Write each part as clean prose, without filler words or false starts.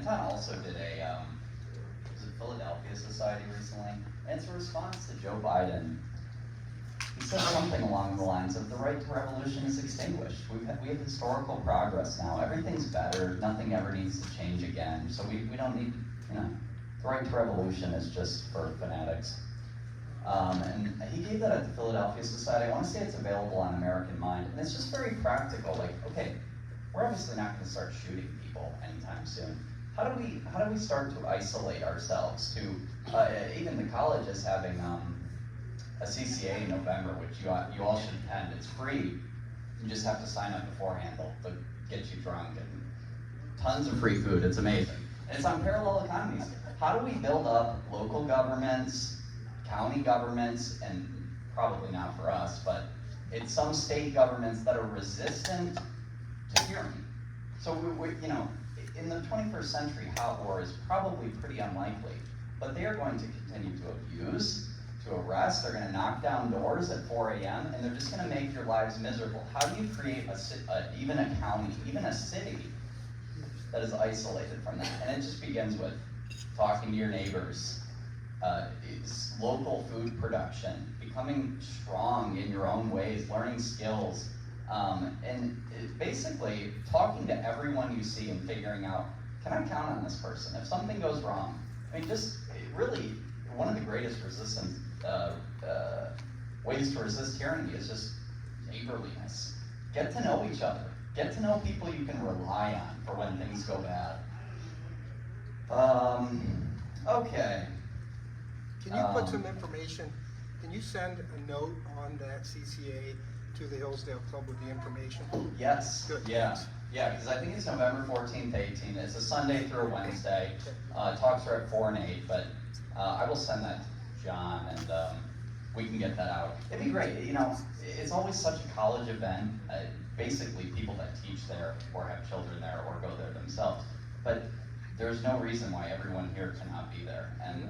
Anton also did a, was it Philadelphia Society recently? And it's a response to Joe Biden. He said something along the lines of, the right to revolution is extinguished. We have historical progress now. Everything's better. Nothing ever needs to change again. So we don't need, the right to revolution is just for fanatics. And he gave that at the Philadelphia Society. I want to say it's available on American Mind. And it's just very practical. Like, okay, we're obviously not going to start shooting people anytime soon. How do we start to isolate ourselves? To even the college is having a CCA in November, which you all should attend. It's free. You just have to sign up beforehand. They'll get you drunk and tons of free food. It's amazing. And it's on parallel economies. How do we build up local governments, county governments, and probably not for us, but it's some state governments that are resistant to tyranny. So we in the 21st century, hot war is probably pretty unlikely, but they are going to continue to abuse, to arrest. They're going to knock down doors at 4 a.m. and they're just going to make your lives miserable. How do you create even a county, even a city that is isolated from that? And it just begins with talking to your neighbors. It's local food production, becoming strong in your own ways, learning skills, and basically talking to everyone you see and figuring out, can I count on this person? If something goes wrong, I mean, really, one of the greatest resistance ways to resist tyranny is just neighborliness. Get to know each other. Get to know people you can rely on for when things go bad. Okay. Can you put some information, can you send a note on that CCA to the Hillsdale Club with the information? Yes. Good. Yeah, because I think it's November 14th, 18th. It's a Sunday through a Wednesday. Talks are at 4 and 8, but I will send that to John, and we can get that out. It'd be great. It's always such a college event. Basically, people that teach there or have children there or go there themselves. But there's no reason why everyone here cannot be there. And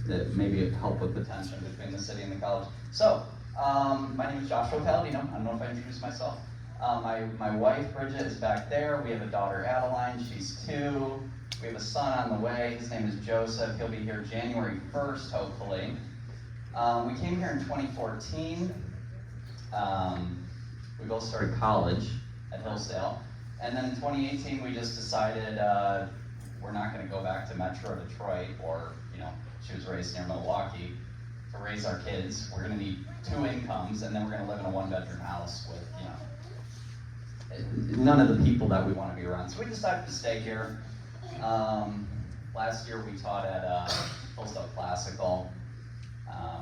that maybe it help with the tension between the city and the college. So, my name is Joshua Palladino. I don't know if I introduced myself. My wife, Bridget, is back there. We have a daughter, Adeline. She's 2. We have a son on the way. His name is Joseph. He'll be here January 1st, hopefully. We came here in 2014. We both started college at Hillsdale. And then in 2018, we just decided we're not going to go back to Metro Detroit, or, she was raised near Milwaukee. To raise our kids, we're going to need 2 incomes, and then we're going to live in a 1-bedroom house with, none of the people that we want to be around. So we decided to stay here. Last year we taught at Hillsdale Classical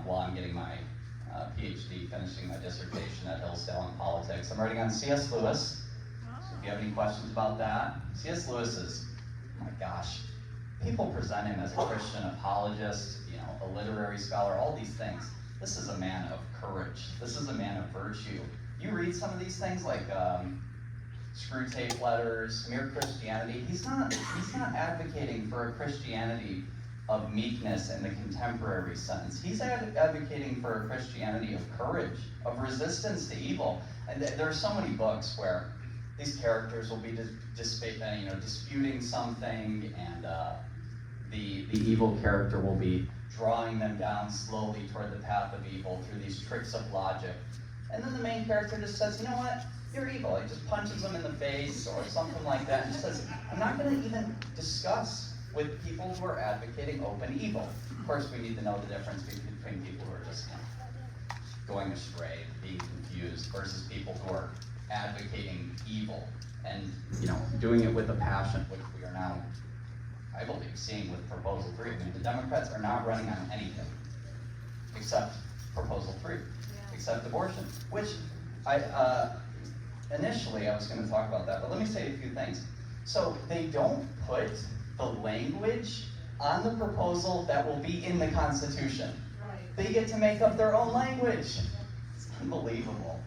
while I'm getting my PhD, finishing my dissertation at Hillsdale in politics. I'm writing on C.S. Lewis. So if you have any questions about that, C.S. Lewis is, oh my gosh, people present him as a Christian apologist, a literary scholar, all these things. This is a man of courage. This is a man of virtue. You read some of these things like Screw Tape Letters, Mere Christianity. He's not advocating for a Christianity of meekness in the contemporary sense. He's advocating for a Christianity of courage, of resistance to evil. And there are so many books where these characters will be disputing something, and the evil character will be drawing them down slowly toward the path of evil through these tricks of logic. And then the main character just says, you know what? You're evil. He just punches them in the face or something like that and just says, I'm not going to even discuss with people who are advocating open evil. Of course, we need to know the difference between people who are just going astray, being confused, versus people who are advocating evil and doing it with a passion, which we are now, I believe, seeing with Proposal 3. I mean, the Democrats are not running on anything except Proposal 3, except abortion, which initially I was going to talk about that, but let me say a few things. So they don't put the language on the proposal that will be in the Constitution. Right. They get to make up their own language. It's unbelievable.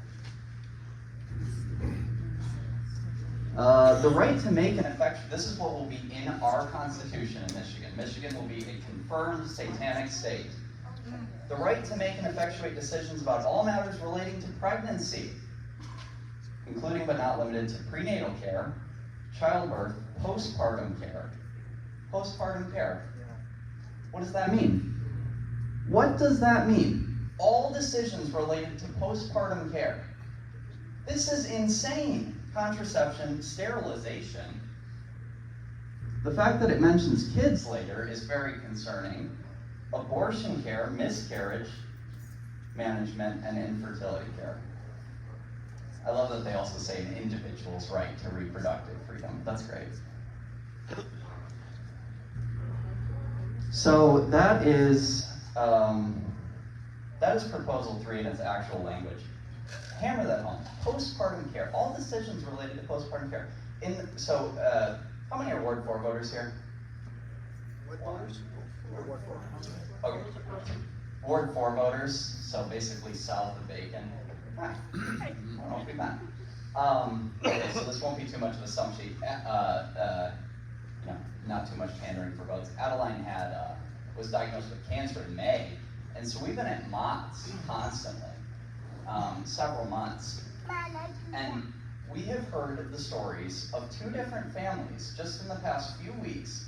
The right to make an effectual, this is what will be in our Constitution in Michigan. Michigan will be a confirmed satanic state. The right to make and effectuate decisions about all matters relating to pregnancy, including but not limited to prenatal care, childbirth, postpartum care. Postpartum care. Yeah. What does that mean? What does that mean? All decisions related to postpartum care. This is insane. Contraception, sterilization. The fact that it mentions kids later is very concerning. Abortion care, miscarriage management, and infertility care. I love that they also say an individual's right to reproductive freedom. That's great. So that is proposal 3 in its actual language. Hammer that home. Postpartum care. All decisions related to postpartum care. How many are Ward 4 voters here? What voters? Ward 4. Okay. Ward 4 voters, so basically south of Bacon. Hi. I don't know if we met. Okay, so this won't be too much of a sum sheet. Not too much pandering for votes. Adeline was diagnosed with cancer in May, and so we've been at Mott's constantly, several months. And we have heard the stories of 2 different families just in the past few weeks.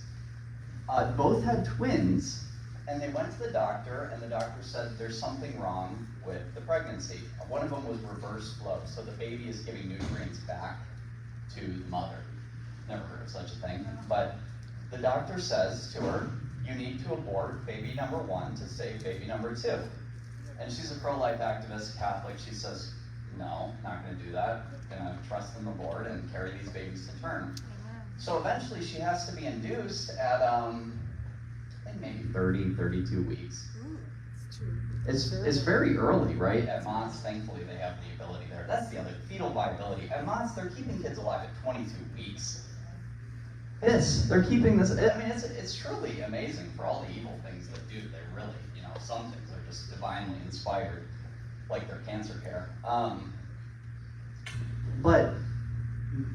Both had twins, and they went to the doctor, and the doctor said there's something wrong with the pregnancy. One of them was reverse flow, so the baby is giving nutrients back to the mother. Never heard of such a thing, but the doctor says to her, you need to abort baby number 1 to save baby number 2. And she's a pro-life activist, Catholic. She says, no, not going to do that. Going to trust in the Lord and carry these babies to term. So eventually she has to be induced at, I think maybe 30, 32 weeks. It's very early, right? At Mott's, thankfully, they have the ability there. That's the other, fetal viability. At Mott's, they're keeping kids alive at 22 weeks. They're keeping this, I mean, it's truly amazing for all the evil things they do. They really, some things are just divinely inspired, like their cancer care. But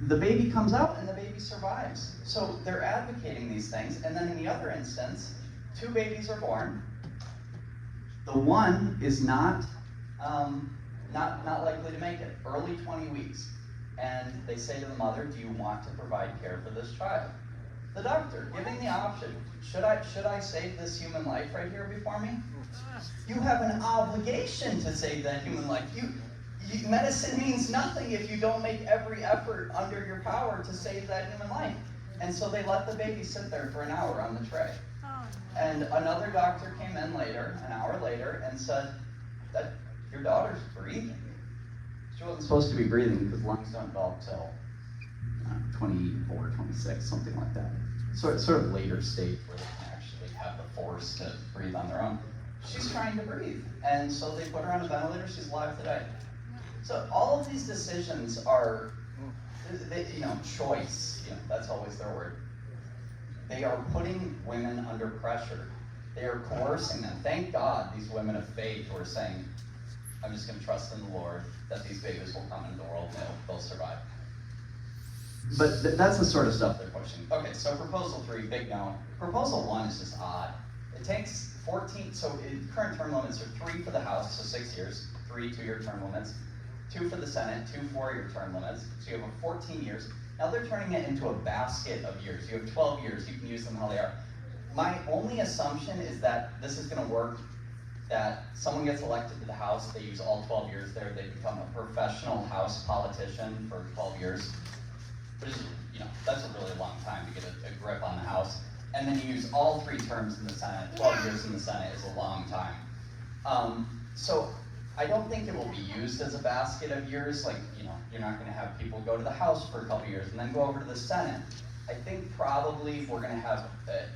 the baby comes out and the baby survives. So they're advocating these things. And then in the other instance, 2 babies are born. The one is not likely to make it, early 20 weeks. And they say to the mother, do you want to provide care for this child? The doctor, giving the option, should I save this human life right here before me? You have an obligation to save that human life. Medicine means nothing if you don't make every effort under your power to save that human life. And so they let the baby sit there for an hour on the tray. And another doctor came in later, an hour later, and said that your daughter's breathing. She wasn't supposed to be breathing because lungs don't develop till 24, 26, something like that. Sort of later stage where they can actually have the force to breathe on their own. She's trying to breathe, and so they put her on a ventilator. She's alive today. So all of these decisions are, choice. That's always their word. They are putting women under pressure. They are coercing them. Thank God these women of faith who are saying, I'm just going to trust in the Lord that these babies will come into the world and they'll survive. But that's the sort of stuff they're pushing. Okay, so proposal 3, big no. Proposal 1 is just odd. It takes 14, so current term limits are 3 for the House, so 6 years, 3 2-year term limits, 2 for the Senate, 2 4-year term limits, so you have 14 years. Now they're turning it into a basket of years. You have 12 years, you can use them how they are. My only assumption is that this is going to work, that someone gets elected to the House, they use all 12 years there, they become a professional House politician for 12 years. Which is, that's a really long time to get a grip on the House. And then you use all 3 terms in the Senate. 12 years in the Senate is a long time. So I don't think it will be used as a basket of years. Like, you're not going to have people go to the House for a couple years and then go over to the Senate. I think probably we're going to have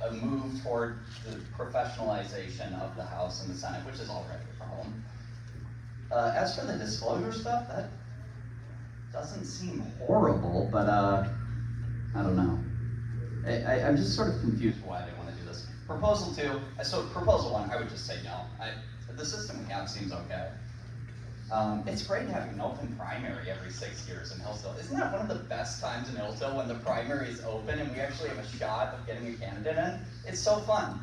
a move toward the professionalization of the House and the Senate, which is already a problem. As for the disclosure stuff, that doesn't seem horrible, but I don't know. I'm just sort of confused why they want to do this. Proposal 2, so proposal 1, I would just say no. The system we have seems okay. It's great having an open primary every 6 years in Hillsdale. Isn't that one of the best times in Hillsdale when the primary is open and we actually have a shot of getting a candidate in? It's so fun.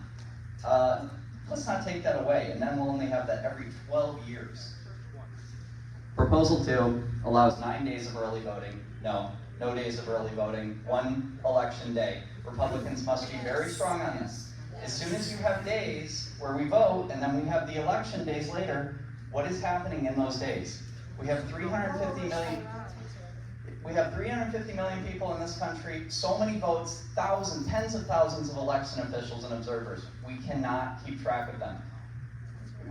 Let's not take that away, and then we'll only have that every 12 years. Proposal 2 allows 9 days of early voting. No. no days of early voting, one election day. Republicans must be very strong on this. As soon as you have days where we vote and then we have the election days later, what is happening in those days? We have 350 million people in this country, so many votes, thousands, tens of thousands of election officials and observers. We cannot keep track of them.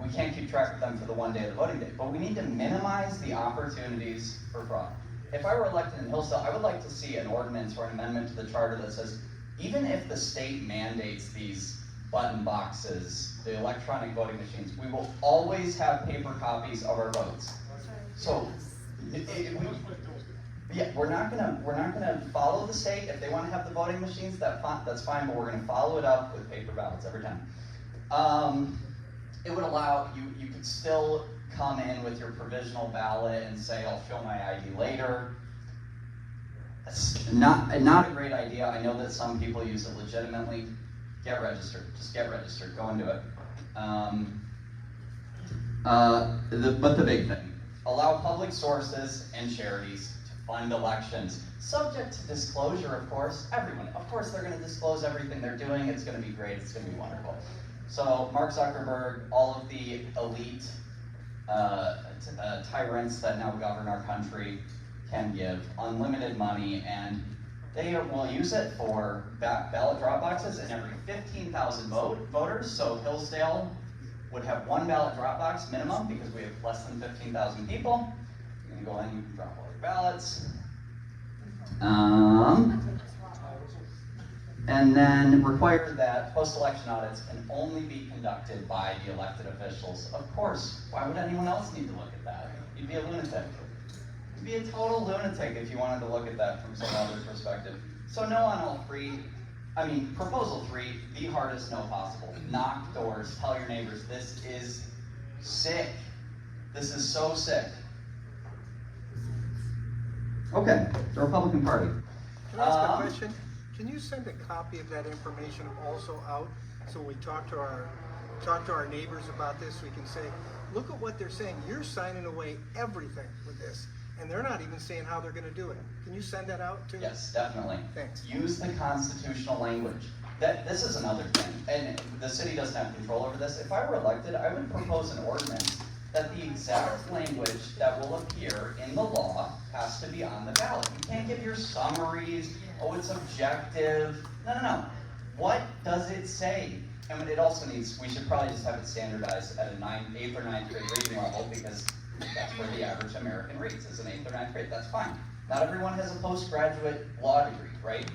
We can't keep track of them for the one day of the voting day, but we need to minimize the opportunities for fraud. If I were elected in Hillsdale, I would like to see an ordinance or an amendment to the charter that says, even if the state mandates these button boxes, the electronic voting machines, we will always have paper copies of our votes. So, we're not gonna follow the state. If they want to have the voting machines, that's fine, but we're gonna follow it up with paper ballots every time. It would allow you could still come in with your provisional ballot and say, I'll show my ID later. It's not a great idea. I know that some people use it legitimately. Get registered. Just get registered. Go and do it. But the big thing, allow public sources and charities to fund elections, subject to disclosure, of course. Everyone, of course, they're going to disclose everything they're doing. It's going to be great. It's going to be wonderful. So Mark Zuckerberg, all of the elite tyrants that now govern our country can give unlimited money, and they will use it for ballot drop boxes in every 15,000 voters. So Hillsdale would have one ballot drop box minimum because we have less than 15,000 people. You can go in, you can drop all your ballots. And then require that post-election audits can only be conducted by the elected officials. Of course, why would anyone else need to look at that? You'd be a lunatic. You'd be a total lunatic if you wanted to look at that from some other perspective. So no on all three. I mean, proposal 3, the hardest no possible. Knock doors, tell your neighbors, this is sick. This is so sick. Okay, the Republican Party. Can I ask a question? Can you send a copy of that information also out so we talk to our neighbors about this? We can say, look at what they're saying. You're signing away everything with this, and they're not even saying how they're going to do it. Can you send that out too? Yes, definitely. Thanks. Use the constitutional language. This is another thing, and the city doesn't have control over this. If I were elected, I would propose an ordinance that the exact language that will appear in the law has to be on the ballot. You can't give your summaries, oh, it's objective. No. What does it say? And it also needs, we should probably just have it standardized at an 8th or 9th grade reading level, because that's where the average American reads, is an 8th or 9th grade. That's fine. Not everyone has a postgraduate law degree, right?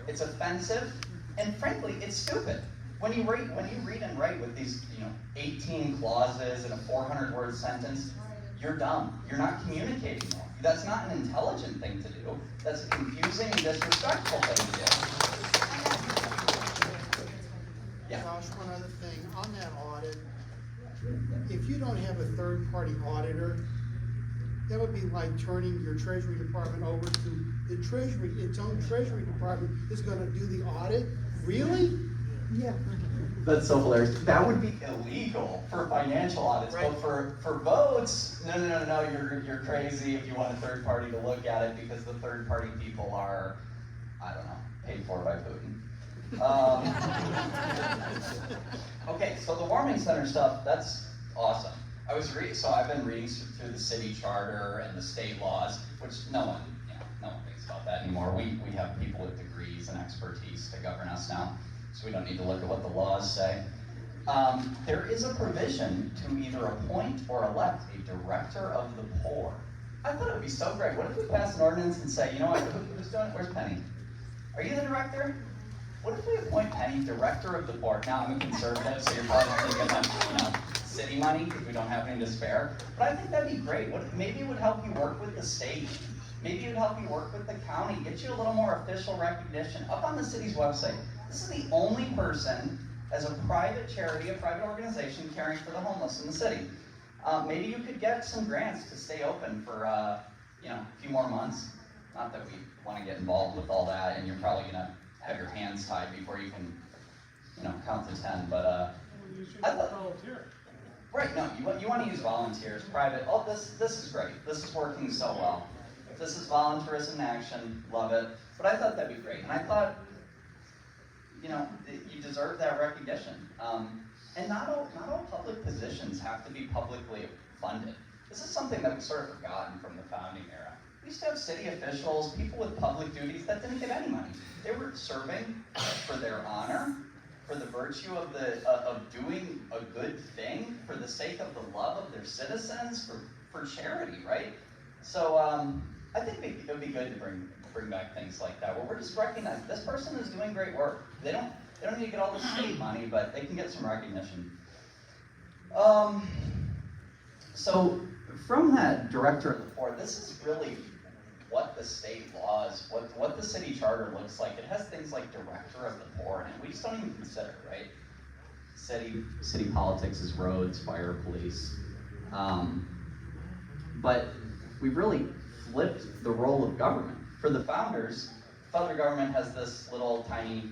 It's offensive, and frankly, it's stupid. When you read and write with these, 18 clauses in a 400-word sentence, you're dumb. You're not communicating well. That's not an intelligent thing to do. That's a confusing and disrespectful thing to do. Yeah. Josh, one other thing. On that audit, if you don't have a third-party auditor, that would be like turning your Treasury Department over to the Treasury. Its own Treasury Department is going to do the audit. Really? Yeah. That's so hilarious. That would be illegal for financial audits, right. But for votes, no, you're crazy if you want a third party to look at it, because the third party people are, I don't know, paid for by Putin. Okay, so the warming center stuff, that's awesome. So I've been reading through the city charter and the state laws, which no one thinks about that anymore. We have people with degrees and expertise to govern us now, so we don't need to look at what the laws say. There is a provision to either appoint or elect a director of the poor. I thought it would be so great. What if we pass an ordinance and say, you know what, who's doing it? Where's Penny? Are you the director? What if we appoint Penny director of the poor? Now, I'm a conservative, so you're probably not going to get much, city money, because we don't have any to spare. But I think that'd be great. Maybe it would help you work with the state. Maybe it would help you work with the county, get you a little more official recognition. Up on the city's website, this is the only person as a private charity, a private organization, caring for the homeless in the city. Maybe you could get some grants to stay open for a few more months. Not that we want to get involved with all that, and you're probably going to have your hands tied before you can, count to 10. But I thought, right? No, you want to use volunteers, private. Oh, this is great. This is working so well. This is voluntarism in action, love it. But I thought that'd be great. And I thought, you know, you deserve that recognition. And not all public positions have to be publicly funded. This is something that we've sort of forgotten from the founding era. We used to have city officials, people with public duties that didn't get any money. They were serving for their honor, for the virtue of doing a good thing, for the sake of the love of their citizens, for charity, right? So I think it would be good to bring back things like that, where we're just recognizing this person is doing great work. They don't need to get all the state money, but they can get some recognition. So from that director of the poor, this is really what the state laws, what the city charter looks like. It has things like director of the poor, and we just don't even consider, right? City politics is roads, fire, police. But we've really flipped the role of government. For the founders, federal government has this little tiny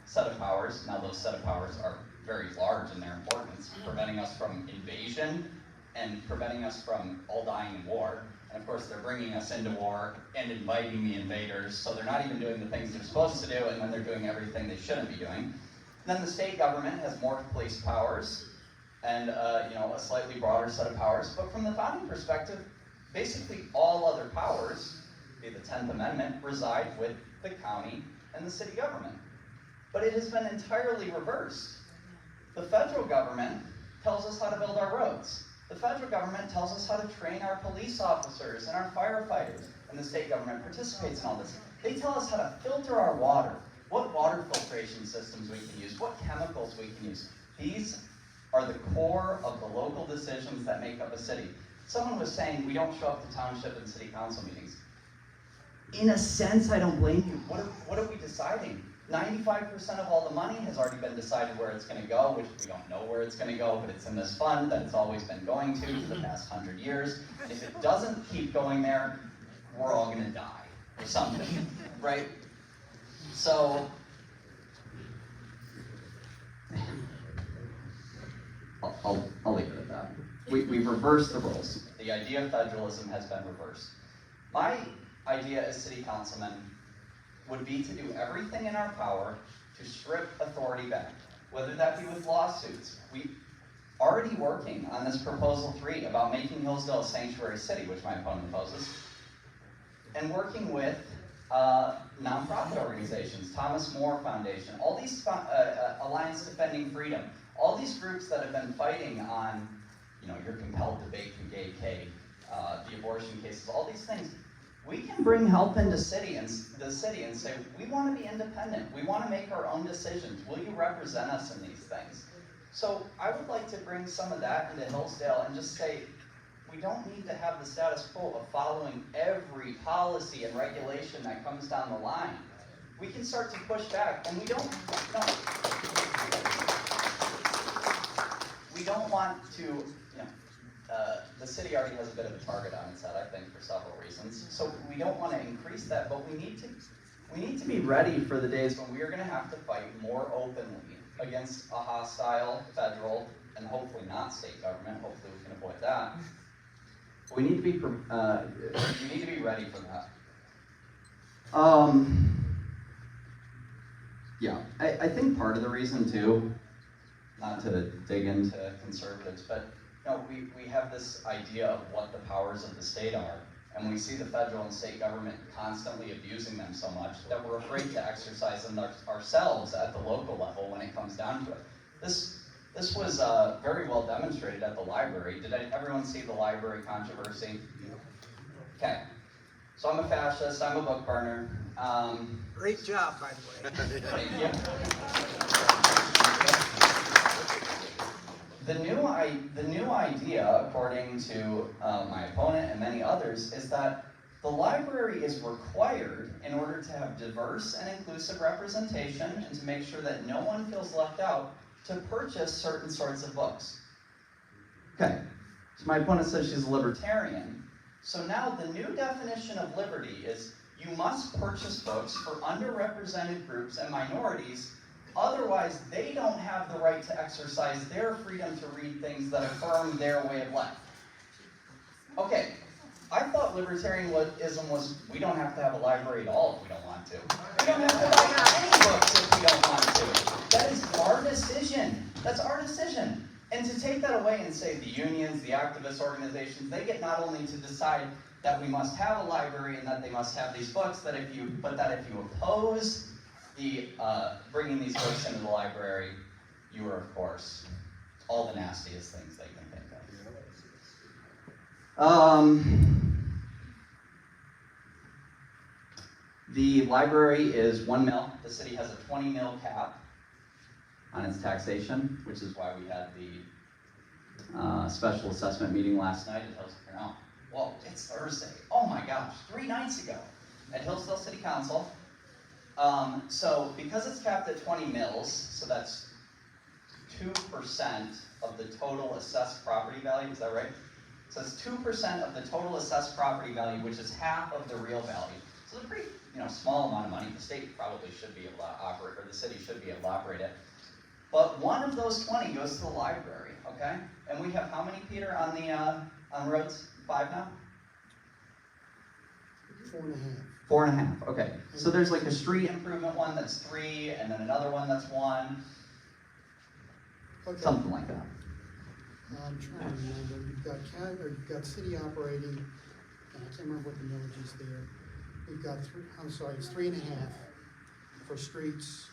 set of powers. Now those set of powers are very large in their importance, preventing us from invasion and preventing us from all dying in war. And of course they're bringing us into war and inviting the invaders, so they're not even doing the things they're supposed to do, and then they're doing everything they shouldn't be doing. Then the state government has more police powers and a slightly broader set of powers. But from the founding perspective, basically all other powers, be the 10th Amendment, reside with the county and the city government. But it has been entirely reversed. The federal government tells us how to build our roads. The federal government tells us how to train our police officers and our firefighters, and the state government participates in all this. They tell us how to filter our water, what water filtration systems we can use, what chemicals we can use. These are the core of the local decisions that make up a city. Someone was saying we don't show up to township and city council meetings. In a sense, I don't blame you. What are we deciding? 95% of all the money has already been decided where it's going to go, which we don't know where it's going to go, but it's in this fund that it's always been going to for the past 100 years. And if it doesn't keep going there, we're all going to die or something, right? So, I'll leave it at that. We've reversed the roles. The idea of federalism has been reversed. My idea as city councilman would be to do everything in our power to strip authority back, whether that be with lawsuits. We already working on this proposal 3 about making Hillsdale a sanctuary city, which my opponent opposes, and working with nonprofit organizations, Thomas More Foundation, all these Alliance Defending Freedom, all these groups that have been fighting on, you're compelled to bake the gay cake, the abortion cases, all these things. We can bring help into the city and say, we want to be independent. We want to make our own decisions. Will you represent us in these things? So I would like to bring some of that into Hillsdale and just say, we don't need to have the status quo of following every policy and regulation that comes down the line. We can start to push back, and we don't want to, the city already has a bit of a target on its head, I think, for several reasons. So we don't want to increase that, but we need to be ready for the days when we are going to have to fight more openly against a hostile federal and hopefully not state government. Hopefully we can avoid that. We need to be ready for that. I think part of the reason too, not to dig into conservatives, but we have this idea of what the powers of the state are, and we see the federal and state government constantly abusing them so much that we're afraid to exercise them ourselves at the local level when it comes down to it. This was very well demonstrated at the library. Did everyone see the library controversy? Okay. So I'm a fascist, I'm a book burner. Great job, by the way. Thank you. The new idea, according to my opponent and many others, is that the library is required in order to have diverse and inclusive representation and to make sure that no one feels left out to purchase certain sorts of books. Okay, so my opponent says she's a libertarian. So now the new definition of liberty is you must purchase books for underrepresented groups and minorities, otherwise they don't have the right to exercise their freedom to read things that affirm their way of life. Okay, I thought libertarianism was, we don't have to have a library at all if we don't want to. We don't have to buy any books if we don't want to. That is our decision. That's our decision. And to take that away and say the unions, the activist organizations, they get not only to decide that we must have a library and that they must have these books, but that if you oppose the bringing these books into the library, you are, of course, all the nastiest things that you can think of. The library is 1 mil. The city has a 20 mil cap on its taxation, which is why we had the special assessment meeting last night at Hillsdale. No, whoa, it's Thursday. Oh my gosh, 3 nights ago at Hillsdale City Council. So because it's capped at 20 mils, so that's 2% of the total assessed property value, is that right? So it's 2% of the total assessed property value, which is half of the real value. So it's a pretty, small amount of money. The state probably should be able to operate, or the city should be able to operate it. But one of those 20 goes to the library, okay? And we have how many, Peter, on the on roads? 5 now? 4.5. 4.5. Okay. So there's like a street improvement one that's 3, and then another one that's 1. Okay. Something like that. I'm trying to remember. You've got city operating, and I can't remember what the millage is there. We've got it's 3.5 for streets.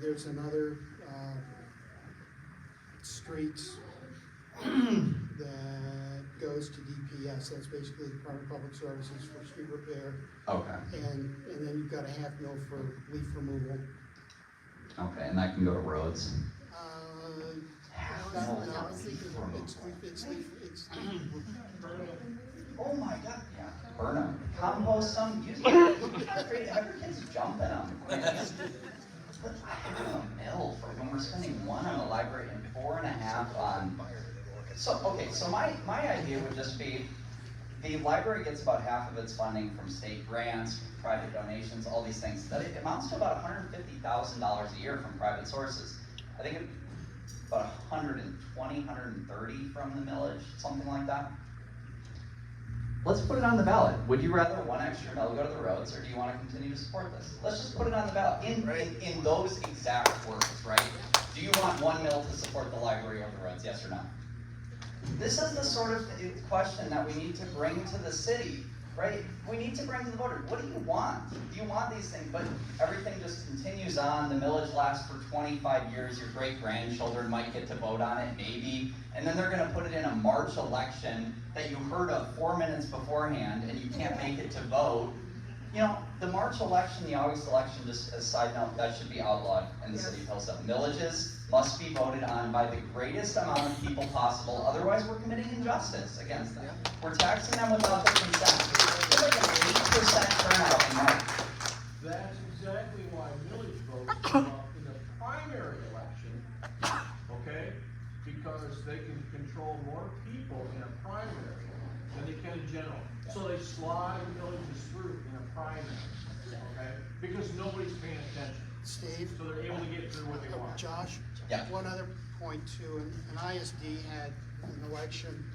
There's another streets that goes to DPS. That's basically the Department of Public Services for street repair. Okay. And then you've got a $0.5 mil for leaf removal. Okay, and that can go to roads. It's Oh my God, yeah. Burn them. Compost them. Use them. Have your kids jumping them. Put $0.5 mil for when we're spending 1 on the library and 4.5 on. So my idea would just be the library gets about half of its funding from state grants, private donations, all these things. That it amounts to about $150,000 a year from private sources. I think about 120, 130 from the millage, something like that. Let's put it on the ballot. Would you rather 1 extra mil go to the roads, or do you want to continue to support this? Let's just put it on the ballot in those exact words, right? Do you want 1 mil to support the library over the roads? Yes or no? This is the sort of question that we need to bring to the city, right? We need to bring to the voter. What do you want? Do you want these things? But everything just continues on. The millage lasts for 25 years. Your great-grandchildren might get to vote on it, maybe. And then they're going to put it in a March election that you heard of 4 minutes beforehand, and you can't make it to vote. The March election, the August election, just as a side note, that should be outlawed in the city of Hillsdale. Millages must be voted on by the greatest amount of people possible. Otherwise, we're committing injustice against them. We're taxing them without their consent. It's like an 8% turnout in March. That's exactly why millage votes come up in the primary election, okay? Because they can control more people in a primary than they can in general. So they slide villages through in a primary, okay? Because nobody's paying attention. Steve? So they're able to get through what they want. Josh? Yeah. One other point too, an ISD had an election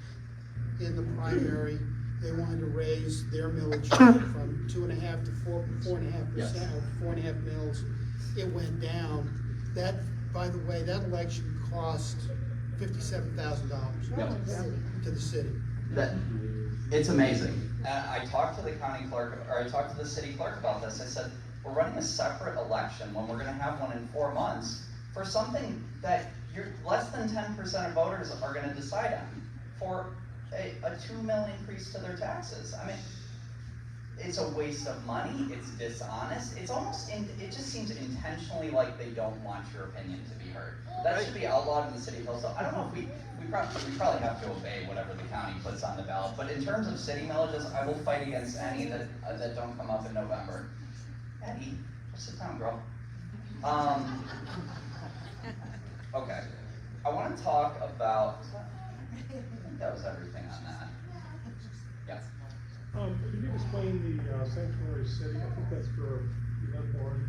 in the primary. They wanted to raise their millage from 2.5 to 4.5%, Yes. or 4.5 mils. It went down. That, by the way, that election cost $57,000 to the city. It's amazing. I talked to the county clerk, or I talked to the city clerk about this. I said, we're running a separate election when we're going to have one in 4 months for something that less than 10% of voters are going to decide on for a $2 million increase to their taxes. I mean, it's a waste of money. It's dishonest. It's almost, it just seems intentionally like they don't want your opinion to be heard. That should be outlawed in the city of Hillsdale. I don't know if we probably have to obey whatever the county puts on the ballot. But in terms of city millages, I will fight against any that don't come up in November. Eddie, sit down, girl. Okay. I want to talk about. I think that was everything on that. Yes. Can you explain the sanctuary city? I think that's for the unborn.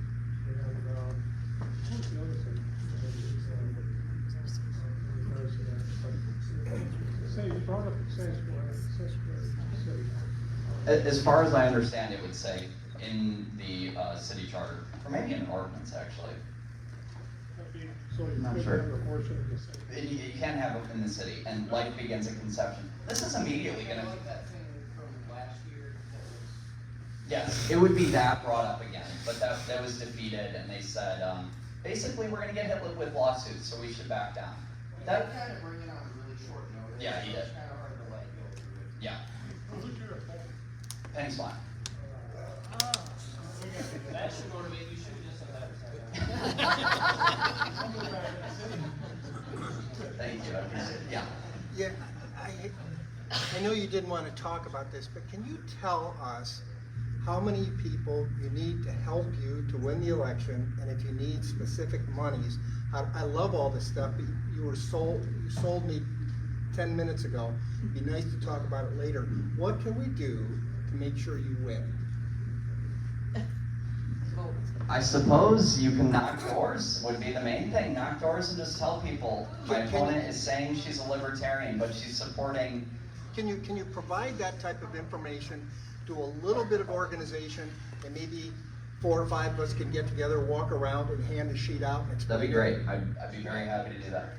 And what was the other thing? In regards to that. But say you brought up the sanctuary city. As far as I understand, it would say in the city charter, or maybe an ordinance actually. So you Not could sure. have an abortion in the city. You can have it in the city, and life begins at conception. This is immediately gonna. Like that thing from last year that was. Yes, it would be that brought up again, but that was defeated, and they said, basically, we're gonna get hit with lawsuits, so we should back down. That, Kind of bring it on a really short notice. Yeah, he so did. It's kind of hard to let go through it. yeah, Who's your opponent? Penny Swan. That should motivate, you should just have that. Thank you, I appreciate it, yeah. Yeah, I know you didn't want to talk about this, but can you tell us how many people you need to help you to win the election, and if you need specific monies? I love all this stuff, but you sold me 10 minutes ago. It'd be nice to talk about it later. What can we do to make sure you win? I suppose you can knock doors, would be the main thing. Knock doors and just tell people, my opponent is saying she's a libertarian, but she's supporting. Can you provide that type of information, do a little bit of organization, and maybe 4 or 5 of us can get together, walk around, and hand a sheet out and explain? That'd be great. I'd be very happy to do that.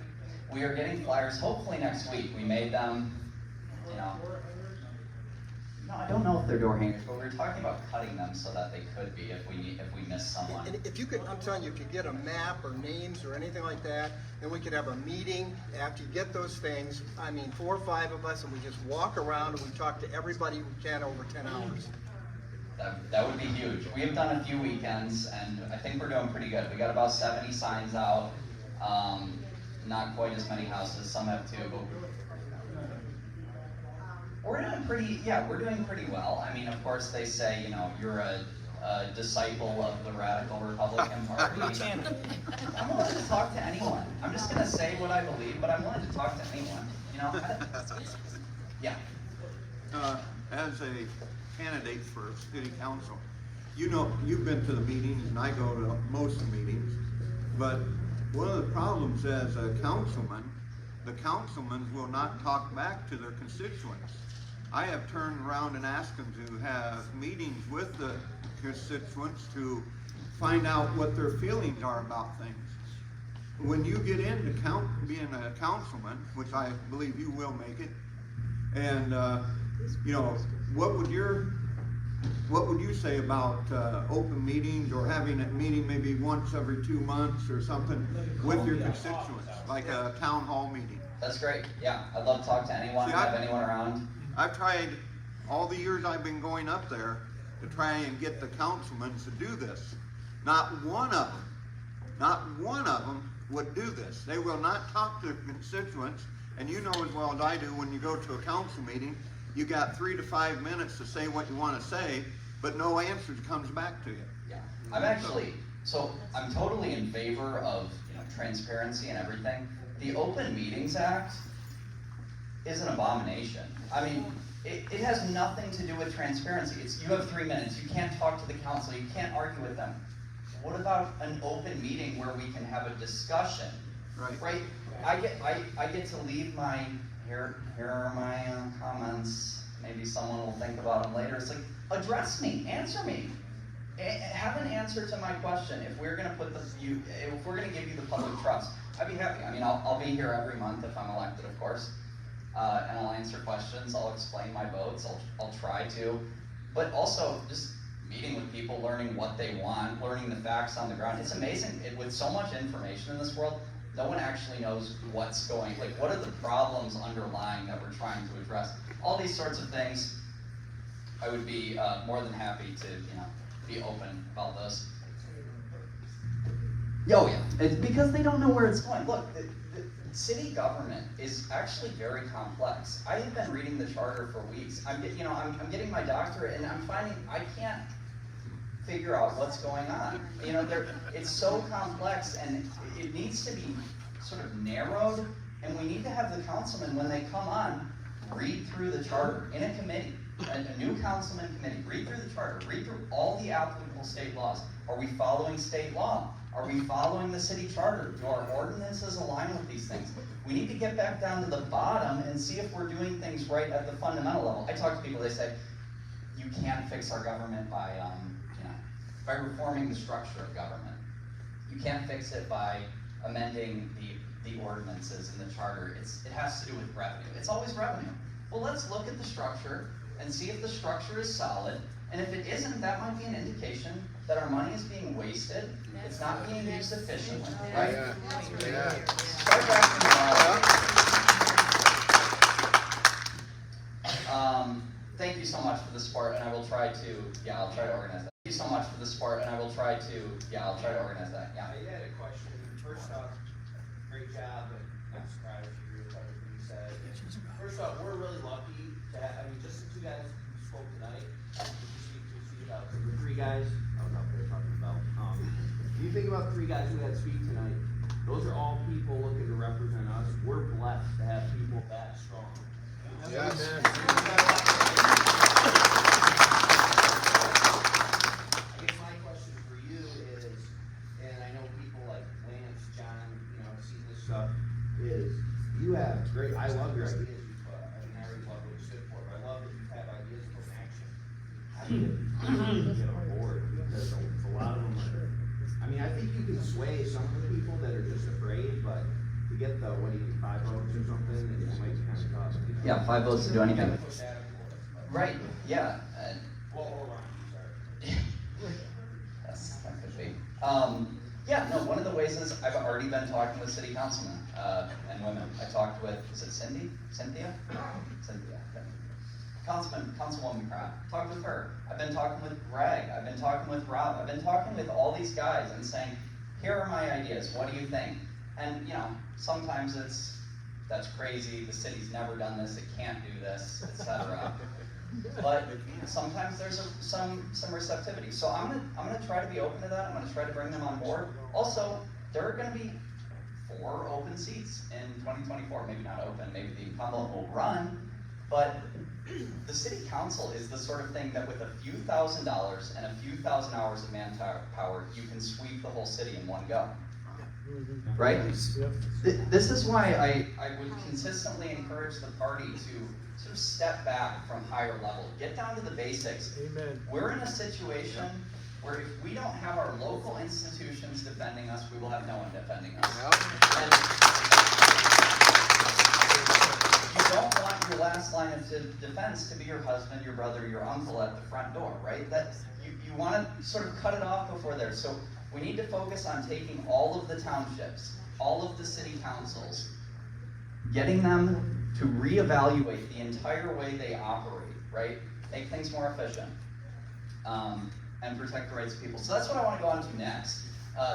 We are getting flyers hopefully next week. We made them, you know. No, I don't know if they're door hangers, but we were talking about cutting them so that they could be if we miss someone. And if you could, I'm telling you, if you get a map or names or anything like that, then we could have a meeting after you get those things. I mean, 4 or 5 of us, and we just walk around and we talk to everybody we can over 10 hours. That would be huge. We have done a few weekends, and I think we're doing pretty good. We got about 70 signs out. Not quite as many houses. Some have 2, but we're doing pretty well. I mean, of course, they say, you know, you're a disciple of the radical Republican Party. I'm willing to talk to anyone. I'm just gonna say what I believe, but I'm willing to talk to anyone. You know? Yeah. As a candidate for city council, you know, you've been to the meetings and I go to most of the meetings, but one of the problems as a councilman, the councilmen will not talk back to their constituents. I have turned around and asked them to have meetings with the constituents to find out what their feelings are about things. When you get into being a councilman, which I believe you will make it, and you know, what would you say about open meetings or having a meeting maybe once every 2 months or something with your constituents, like a town hall meeting? That's great. Yeah, I'd love to talk to anyone, See, have anyone around. I've tried all the years I've been going up there to try and get the councilmen to do this. Not one of them would do this. They will not talk to the constituents, and you know as well as I do, when you go to a council meeting, you got 3 to 5 minutes to say what you want to say, but no answer comes back to you. Yeah, I'm totally in favor of, you know, transparency and everything. The Open Meetings Act is an abomination. I mean, it has nothing to do with transparency. You have 3 minutes. You can't talk to the council. You can't argue with them. What about an open meeting where we can have a discussion? Right? I get to leave my here are my comments. Maybe someone will think about them later. It's like, address me, answer me. Have an answer to my question. If we're gonna if we're gonna give you the public trust, I'd be happy. I mean, I'll be here every month if I'm elected, of course, and I'll answer questions. I'll explain my votes. I'll try to, but also just meeting with people, learning what they want, learning the facts on the ground. It's amazing. With so much information in this world, no one actually knows what's going. Like, what are the problems underlying that we're trying to address? All these sorts of things. I would be more than happy to, you know, be open about those. Oh yeah, it's because they don't know where it's going. Look, the city government is actually very complex. I have been reading the charter for weeks. I'm getting my doctorate, and I'm finding I can't figure out what's going on. You know, it's so complex, and it needs to be sort of narrowed. And we need to have the councilmen, when they come on, read through the charter in a committee. A new councilman committee, read through the charter, read through all the applicable state laws. Are we following state law? Are we following the city charter? Do our ordinances align with these things? We need to get back down to the bottom and see if we're doing things right at the fundamental level. I talk to people, they say, you can't fix our government by, by reforming the structure of government. You can't fix it by amending the ordinances in the charter. It has to do with revenue. It's always revenue. Well, let's look at the structure and see if the structure is solid. And if it isn't, that might be an indication that our money is being wasted. It's not being used efficiently, right? Start asking thank you so much for the support, and I will try to, I'll try to organize that. Thank you so much for the support, and I will try to, I'll try to organize that, I had a question. First off, great job, and I'm surprised you agree with everything you said. First off, we're really lucky to have, just the two guys who spoke tonight, the three guys, I was out there talking about, if you think about three guys who had to speak tonight, those are all people looking to represent us. We're blessed to have people that strong. Yes. I guess my question for you is, and I know people like Lance, John, have seen this stuff, is you have great, I love your ideas you put. I already love what you stood for, but I love that you have ideas for action. How do you get on board? Because a lot of them are, I think you can sway some of the people that are just afraid, but to get the, 5 votes or something, it might be kind of tough. Yeah, 5 votes to do anything. Right, yeah. Yes, that could be. One of the ways is I've already been talking with city councilmen and women. I talked with, is it Cynthia? Cynthia, okay. Councilwoman Pratt. Talked with her. I've been talking with Greg. I've been talking with Rob. I've been talking with all these guys and saying, here are my ideas. What do you think? And sometimes that's crazy. The city's never done this. It can't do this, etc. But sometimes there's some receptivity. So I'm gonna try to be open to that. I'm gonna try to bring them on board. Also, there are gonna be 4 open seats in 2024. Maybe not open. Maybe the incumbent will run. But the city council is the sort of thing that with a few $1,000s and a few 1,000 hours of manpower, you can sweep the whole city in one go. Right? This is why I would consistently encourage the party to sort of step back from higher level. Get down to the basics. Amen. We're in a situation where if we don't have our local institutions defending us, we will have no one defending us. And you don't want your last line of defense to be your husband, your brother, your uncle at the front door, right? You want to sort of cut it off before there. So we need to focus on taking all of the townships, all of the city councils, getting them to reevaluate the entire way they operate, right? Make things more efficient, and protect the rights of people. So that's what I want to go on to next.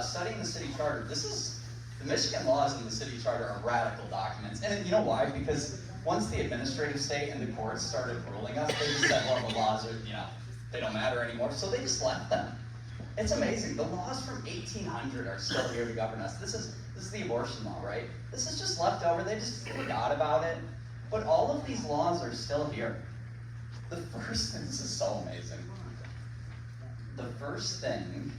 Studying the city charter. The Michigan laws in the city charter are radical documents. And you know why? Because once the administrative state and the courts started ruling us, they just said, well, the laws are, they don't matter anymore. So they just left them. It's amazing. The laws from 1800 are still here to govern us. This is the abortion law, right? This is just left over. They just forgot about it. But all of these laws are still here. This is so amazing. The first thing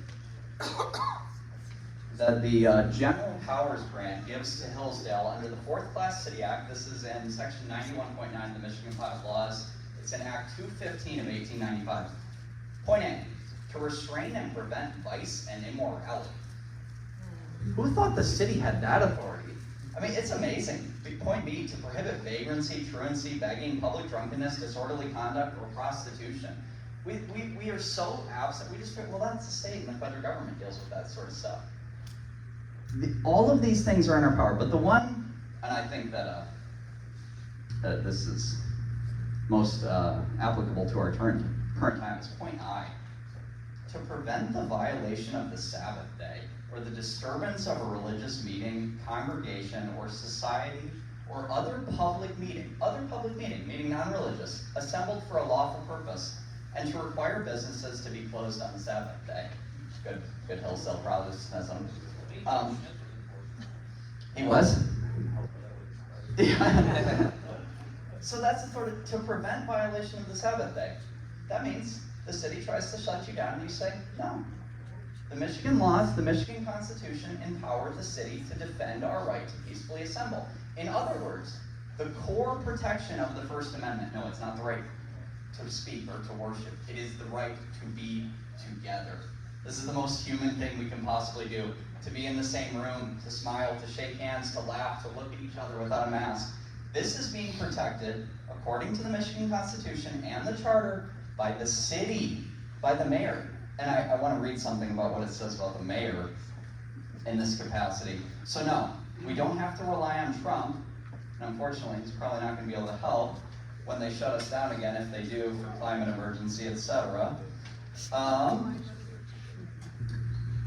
that the General Powers Grant gives to Hillsdale under the 4th Class City Act, this is in section 91.9 of the Michigan Code of Laws. It's in Act 215 of 1895. Point A. To restrain and prevent vice and immorality. Who thought the city had that authority? It's amazing. Point B, to prohibit vagrancy, truancy, begging, public drunkenness, disorderly conduct, or prostitution. We are so absent. We just feel, well, that's the state and the federal government deals with that sort of stuff. All of these things are in our power, but the one, and I think that this is most applicable to our current time, is point I. To prevent the violation of the Sabbath day, or the disturbance of a religious meeting, congregation, or society, or other public meeting, meaning non-religious, assembled for a lawful purpose, and to require businesses to be closed on the Sabbath day. Good Hillsdale Protestantism. He was? Yeah. So that's to prevent violation of the Sabbath day. That means the city tries to shut you down and you say, no. The Michigan laws, the Michigan Constitution empower the city to defend our right to peacefully assemble. In other words, the core protection of the First Amendment, no, it's not the right, to speak or to worship. It is the right to be together. This is the most human thing we can possibly do. To be in the same room, to smile, to shake hands, to laugh, to look at each other without a mask. This is being protected, according to the Michigan Constitution and the Charter, by the city, by the mayor. And I want to read something about what it says about the mayor in this capacity. So no, we don't have to rely on Trump, and unfortunately he's probably not going to be able to help when they shut us down again, if they do, for climate emergency, etc.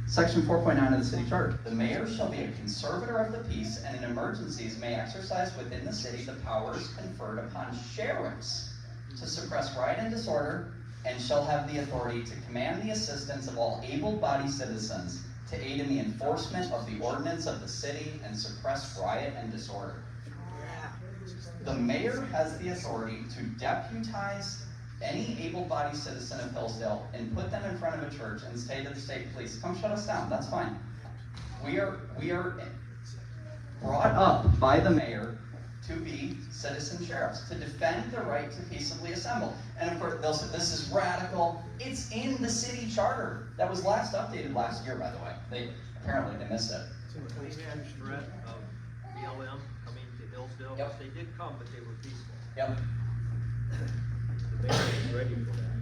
Section 4.9 of the city charter. The mayor shall be a conservator of the peace, and in emergencies may exercise within the city the powers conferred upon sheriffs to suppress riot and disorder, and shall have the authority to command the assistance of all able-bodied citizens to aid in the enforcement of the ordinance of the city and suppress riot and disorder. The mayor has the authority to deputize any able-bodied citizen of Hillsdale and put them in front of a church and say to the state police, come shut us down, that's fine. We are brought up by the mayor to be citizen sheriffs, to defend the right to peaceably assemble. And of course, they'll say, this is radical. It's in the city charter. That was last updated last year, by the way. Apparently they missed it. We had threat of BLM coming to Hillsdale. Yep. They did come, but they were peaceful. Yep. The mayor was ready for that.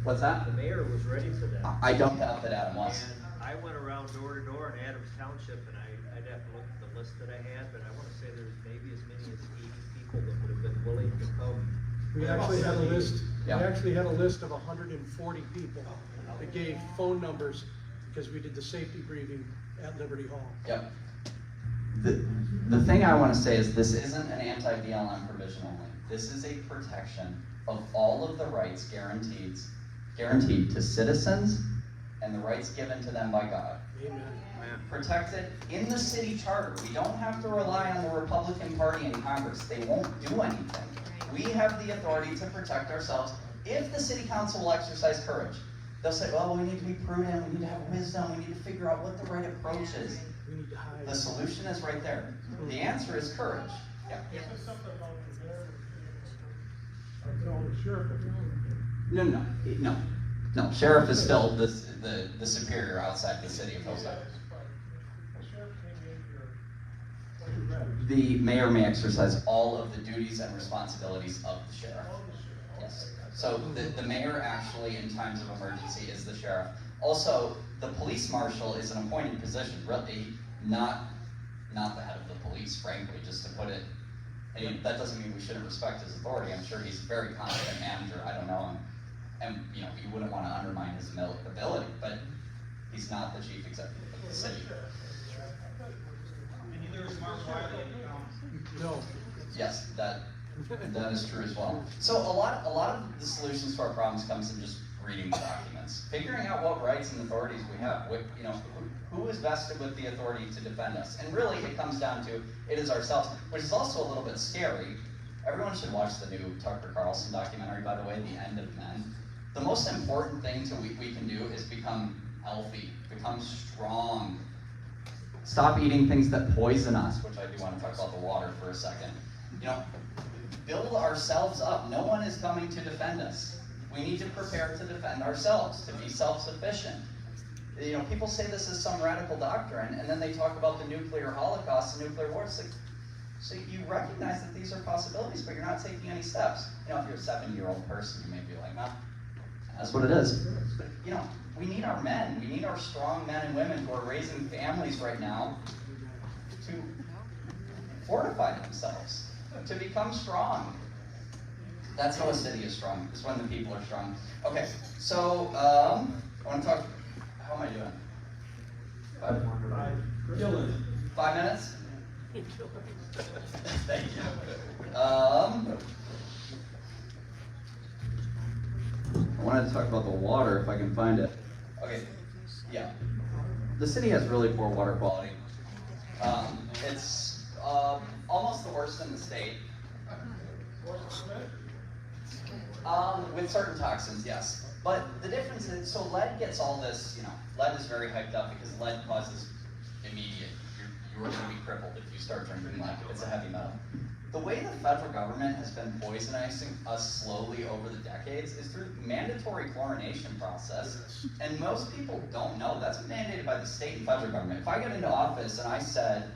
What's that? The mayor was ready for that. I don't doubt that Adam was. And I went around door to door in Adams Township, and I'd have to look at the list that I had, but I want to say there's maybe as many as 80 people that would have been willing to come. We actually had a list, we Yeah. actually had a list of 140 people that gave phone numbers because we did the safety briefing at Liberty Hall. Yep. The thing I want to say is this isn't an anti-BLM provision only. This is a protection of all of the rights guaranteed to citizens and the rights given to them by God. Amen. Protected in the city charter. We don't have to rely on the Republican Party in Congress. They won't do anything. We have the authority to protect ourselves if the city council will exercise courage. They'll say, well, we need to be prudent, we need to have wisdom, we need to figure out what the right approach is. We need to hide. The solution is right there. The answer is courage. Yeah. Sure. No. Sheriff is still the superior outside the city of Hillsdale. The mayor may exercise all of the duties and responsibilities of the sheriff. Yes. So the mayor actually, in times of emergency, is the sheriff. Also, the police marshal is an appointed position, really, not the head of the police, frankly, just to put it. And that doesn't mean we shouldn't respect his authority. I'm sure he's a very competent manager. I don't know him. And you wouldn't want to undermine his ability, but he's not the chief executive of the city. And neither is Mark Wiley in the council. No. Yes, that is true as well. So a lot of the solutions to our problems comes in just reading the documents, figuring out what rights and authorities we have. Who is vested with the authority to defend us? And really, it comes down to it is ourselves, which is also a little bit scary. Everyone should watch the new Tucker Carlson documentary, by the way, The End of Men. The most important thing we can do is become healthy, become strong. Stop eating things that poison us, which I do want to talk about the water for a second. Build ourselves up. No one is coming to defend us. We need to prepare to defend ourselves, to be self-sufficient. People say this is some radical doctrine, and then they talk about the nuclear holocaust and nuclear wars. So you recognize that these are possibilities, but you're not taking any steps. If you're a 7-year-old person, you may be like, well, that's what it is. But, we need our men. We need our strong men and women who are raising families right now to fortify themselves, to become strong. That's how a city is strong, is when the people are strong. Okay, so I want to talk, how am I doing? 5 minutes? Thank you. I wanted to talk about the water, if I can find it. Okay, yeah. The city has really poor water quality. It's almost the worst in the state. With certain toxins, yes. But the difference is, so lead gets all this, lead is very hyped up because lead causes immediate, you're going to be crippled if you start drinking lead. It's a heavy metal. The way the federal government has been poisoning us slowly over the decades is through mandatory chlorination process, and most people don't know that's mandated by the state and federal government. If I get into office and I said,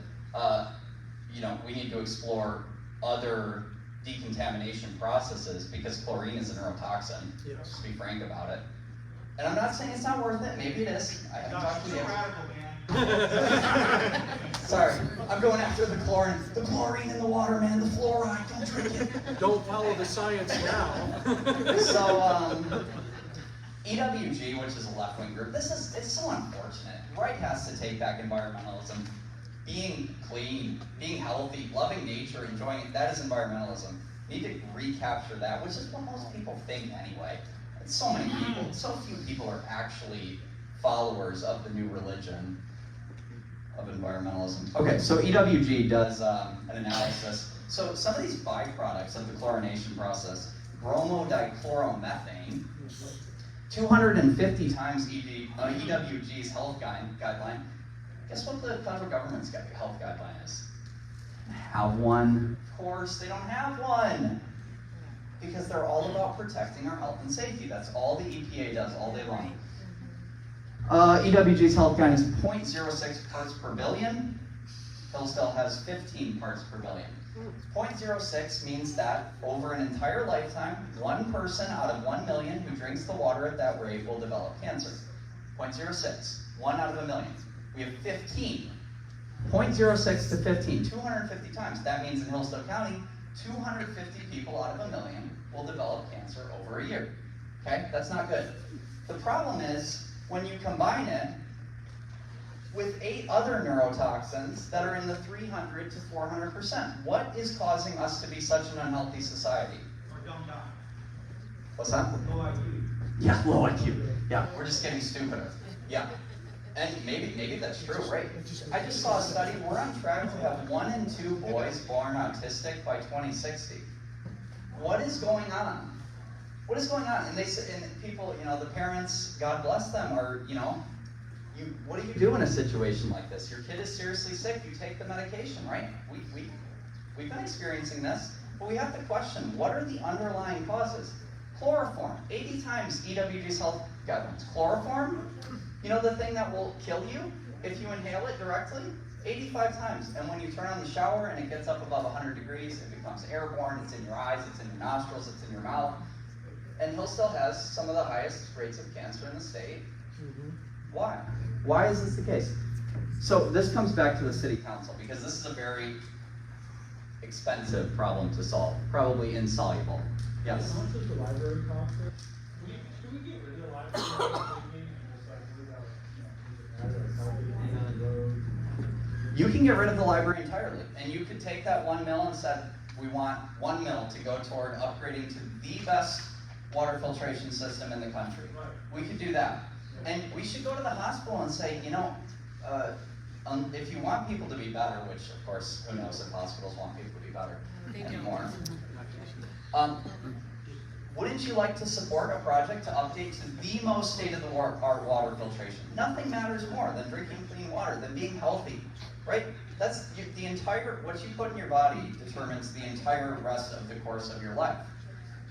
we need to explore other decontamination processes because chlorine is a neurotoxin, just be frank about it. And I'm not saying it's not worth it, maybe it is. I haven't talked to the Sorry, I'm going after the chlorine in the water, man, the fluoride, don't drink it. Don't follow the science now. So, EWG, which is a left-wing group, it's so unfortunate. Right has to take back environmentalism. Being clean, being healthy, loving nature, enjoying it, that is environmentalism. Need to recapture that, which is what most people think anyway. And so few people are actually followers of the new religion of environmentalism. Okay, so EWG does an analysis. So some of these byproducts of the chlorination process, bromodichloromethane, 250 times EWG's health guideline. Guess what the federal government's health guideline is? Have one. Of course, they don't have one. Because they're all about protecting our health and safety. That's all the EPA does all day long. EWG's health guide is 0.06 parts per billion. Hillsdale has 15 parts per billion. 0.06 means that over an entire lifetime, 1 person out of 1 million who drinks the water at that rate will develop cancer. 0.06, 1 out of a million. We have 15. 0.06 to 15, 250 times. That means in Hillsdale County, 250 people out of a million will develop cancer over a year. Okay, that's not good. The problem is when you combine it with 8 other neurotoxins that are in the 300 to 400%. What is causing us to be such an unhealthy society? Or don't die. What's that? Low IQ. Yeah, low IQ. Yeah, we're just getting stupider. Yeah. And maybe that's true, right? I just saw a study, we're on track to have 1 in 2 boys born autistic by 2060. What is going on? What is going on? And people, the parents, God bless them, are, what do you do in a situation like this? Your kid is seriously sick, you take the medication, right? We've been experiencing this, but we have to question, what are the underlying causes? Chloroform, 80 times EWG's health guidelines. Chloroform, the thing that will kill you if you inhale it directly? 85 times. And when you turn on the shower and it gets up above 100 degrees, it becomes airborne, it's in your eyes, it's in your nostrils, it's in your mouth. And Hillsdale has some of the highest rates of cancer in the state. Why? Why is this the case? So this comes back to the city council, because this is a very expensive problem to solve, probably insoluble. Yes? How much does the library cost? Can we get rid of the library? You can get rid of the library entirely, and you could take that 1 mil and said, we want 1 mil to go toward upgrading to the best water filtration system in the country. We could do that. And we should go to the hospital and say, if you want people to be better, which of course, who knows if hospitals want people to be better anymore. Wouldn't you like to support a project to update to the most state-of-the-art water filtration? Nothing matters more than drinking clean water, than being healthy, right? That's what you put in your body determines the entire rest of the course of your life.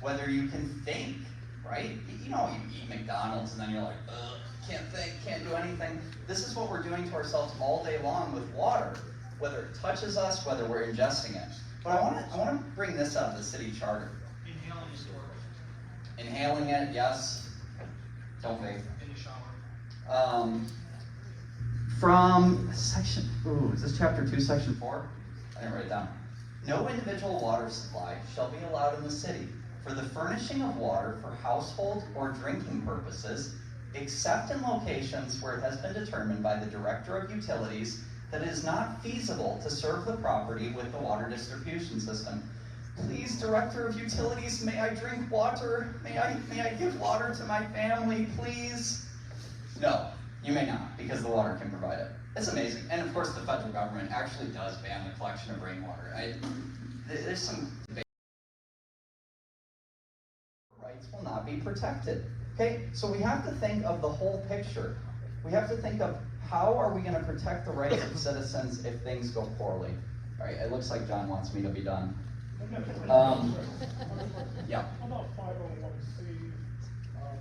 Whether you can think, right? You eat McDonald's and then you're like, ugh, can't think, can't do anything. This is what we're doing to ourselves all day long with water, whether it touches us, whether we're ingesting it. But I want to bring this out of the city charter. Inhaling it, yes. Don't vape. In the shower. From section, is this chapter 2, section 4? I didn't write it down. No individual water supply shall be allowed in the city for the furnishing of water for household or drinking purposes, except in locations where it has been determined by the Director of Utilities that it is not feasible to serve the property with the water distribution system. Please, Director of Utilities, may I drink water? May I give water to my family, please? No, you may not, because the water can provide it. It's amazing. And of course, the federal government actually does ban the collection of rainwater. There's some debate. Rights will not be protected. Okay, so we have to think of the whole picture. We have to think of how are we going to protect the rights of citizens if things go poorly? Alright, it looks like John wants me to be done. Um, Yeah. How about 501c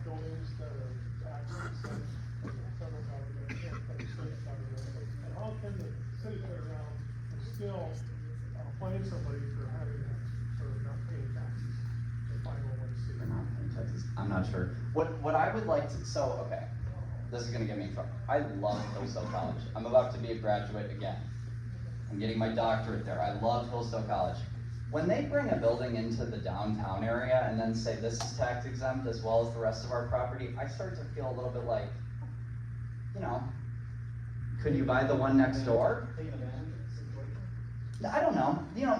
buildings that are tax exempt from the federal government or from the state government? And how can the city turn around and still blame somebody for not paying taxes to 501c? Or not in Texas, I'm not sure. What I would like to, so, okay, this is gonna get me in trouble. I love Hillsdale College. I'm about to be a graduate again. I'm getting my doctorate there. I love Hillsdale College. When they bring a building into the downtown area and then say this is tax exempt as well as the rest of our property, I start to feel a little bit like, you know, could you buy the one next door? I don't know. You know,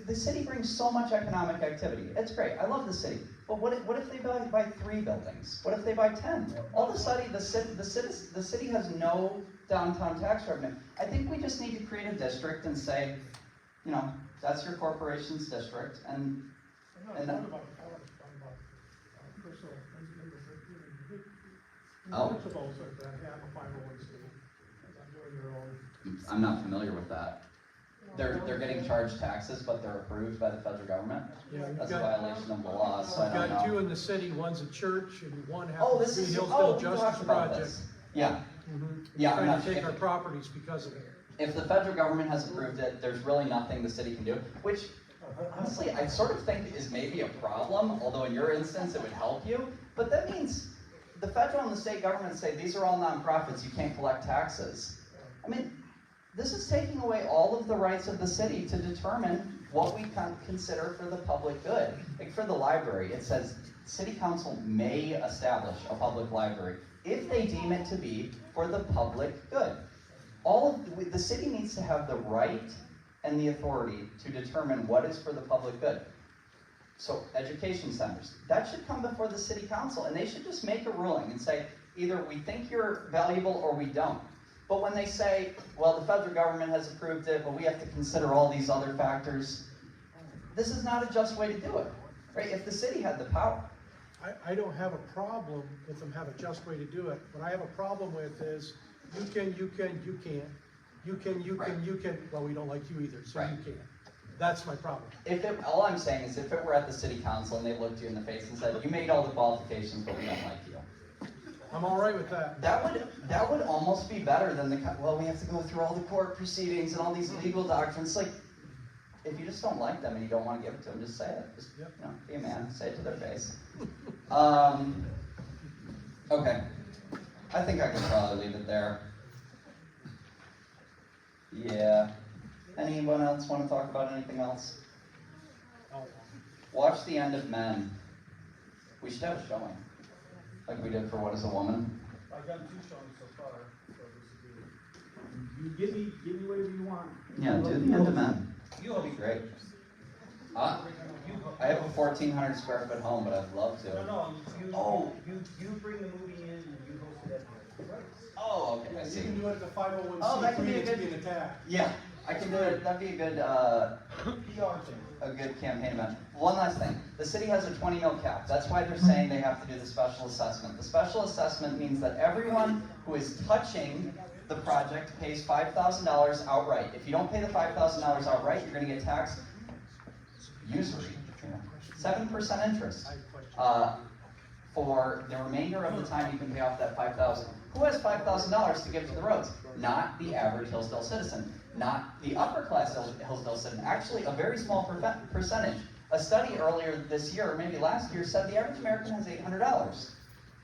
the city brings so much economic activity. It's great. I love the city. But what if they buy 3 buildings? What if they buy 10? All of a sudden, the city has no downtown tax revenue. I think we just need to create a district and say, you know, that's your corporation's district, and I'm then- not talking about the college, I'm talking about personal Oh. principals that have a 501c, doing their own. I'm not familiar with that. They're getting charged taxes, but they're approved by the federal government? Yeah, you've That's a got- violation of the law, so I I've don't know. got 2 in the city, one's a church, and one Oh, happens this to be is, Hillsdale oh, we Justice talked about Project. this. Yeah, Mhm. Yeah, I'm Trying not- to take if- our properties because of it. if the federal government has approved it, there's really nothing the city can do, which honestly, I sort of think is maybe a problem, although in your instance, it would help you. But that means the federal and the state government say, these are all nonprofits, you can't collect taxes. I mean, this is taking away all of the rights of the city to determine what we consider for the public good. Like for the library, it says, city council may establish a public library if they deem it to be for the public good. The city needs to have the right and the authority to determine what is for the public good. So education centers, that should come before the city council, and they should just make a ruling and say, either we think you're valuable or we don't. But when they say, well, the federal government has approved it, but we have to consider all these other factors, this is not a just way to do it, right? If the city had the power. I don't have a problem with them have a just way to do it. What I have a problem with is, you can, you can't. Right. You can, well, we don't like you either, so Right. you can't. That's my problem. All I'm saying is if it were at the city council and they looked you in the face and said, you made all the qualifications, but we don't like you. I'm all right with that. That would almost be better than well, we have to go through all the court proceedings and all these legal doctrines. Like, if you just don't like them and you don't want to give it to them, just say it. Just, Yep. you know, be a man, say it to their face. Okay. I think I can probably leave it there. Yeah. Anyone else want to talk about anything else? Watch The End of Men. We should have a showing, like we did for What is a Woman? I've done 2 songs so far, so this will be. You give me whatever you want. Yeah, do The End of Men. You That'd be host great. I have a 1,400 square foot home, but I'd love to. No, Oh. you bring the movie in and you host it at the. Oh, okay, I You see. can do it at the 501c3 Oh, that could be a that's good- being attacked. Yeah, I can do it. That'd be a good, PR thing. a good campaign event. One last thing, the city has a 20 mil cap. That's why they're saying they have to do the special assessment. The special assessment means that everyone who is touching the project pays $5,000 outright. If you don't pay the $5,000 outright, you're gonna get taxed usury, 7% interest. For the remainder of the time you can pay off that $5,000. Who has $5,000 to give to the roads? Not the average Hillsdale citizen, not the upper class Hillsdale citizen. Actually, a very small percentage. A study earlier this year, or maybe last year, said the average American has $800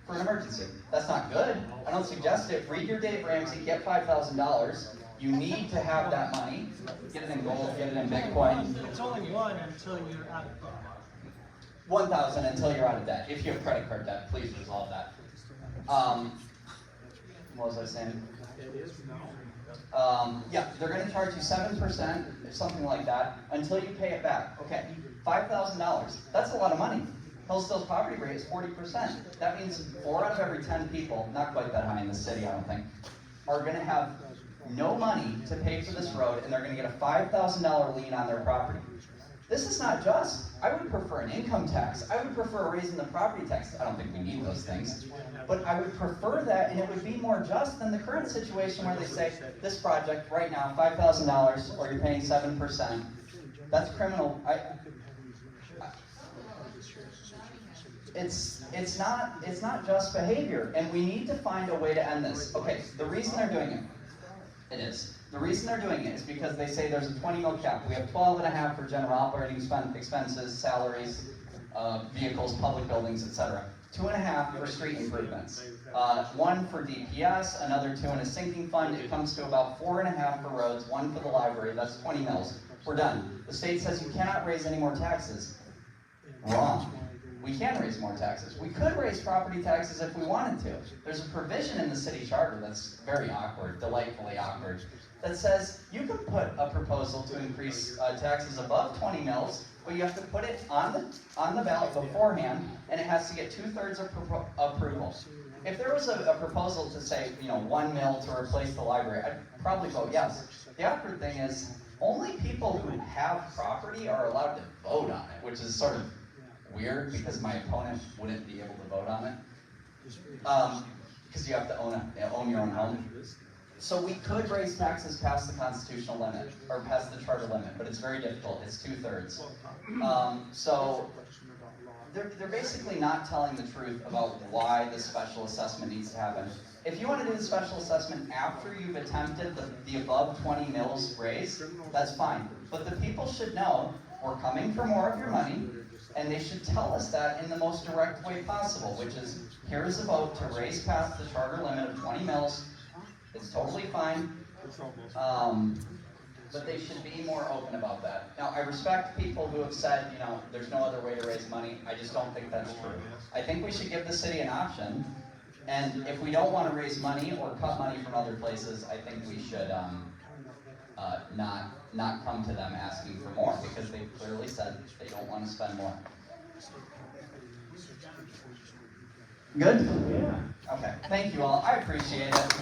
for an emergency. That's not good. I don't suggest it. Read your Dave Ramsey, get $5,000. You need to have that money. Get it in gold, get it in Bitcoin. It's only 1 until you're out of debt. 1,000 until you're out of debt. If you have credit card debt, please resolve that. What was I saying? Yeah, they're gonna charge you 7%, something like that, until you pay it back. Okay, $5,000, that's a lot of money. Hillsdale's poverty rate is 40%. That means 4 out of every 10 people, not quite that high in the city, I don't think, are gonna have no money to pay for this road, and they're gonna get a $5,000 lien on their property. This is not just. I would prefer an income tax. I would prefer raising the property tax. I don't think we need those things. But I would prefer that, and it would be more just than the current situation where they say, this project right now, $5,000, or you're paying 7%. That's criminal. It's not just behavior, and we need to find a way to end this. Okay, the reason they're doing it is. The reason they're doing it is because they say there's a 20 mil cap. We have 12.5 for general operating expenses, salaries, vehicles, public buildings, etc. 2.5 for street improvements. 1 for DPS, another 2 in a sinking fund. It comes to about 4.5 for roads, 1 for the library. That's 20 mils. We're done. The state says you cannot raise any more taxes. Wrong. We can raise more taxes. We could raise property taxes if we wanted to. There's a provision in the city charter that's very awkward, delightfully awkward, that says you can put a proposal to increase taxes above 20 mils, but you have to put it on the ballot beforehand, and it has to get 2/3 of approval. If there was a proposal to say, 1 mil to replace the library, I'd probably vote yes. The awkward thing is, only people who have property are allowed to vote on it, which is sort of weird because my opponent wouldn't be able to vote on it. Because you have to own your own home. So we could raise taxes past the constitutional limit, or past the charter limit, but it's very difficult. It's 2/3. So they're basically not telling the truth about why the special assessment needs to happen. If you want to do the special assessment after you've attempted the above 20 mils raise, that's fine. But the people should know we're coming for more of your money, and they should tell us that in the most direct way possible, which is, here is a vote to raise past the charter limit of 20 mils. It's totally fine. But they should be more open about that. Now, I respect people who have said, there's no other way to raise money. I just don't think that's true. I think we should give the city an option, and if we don't want to raise money or cut money from other places, I think we should not come to them asking for more, because they clearly said they don't want to spend more. Good? Yeah. Okay. Thank you all. I appreciate it.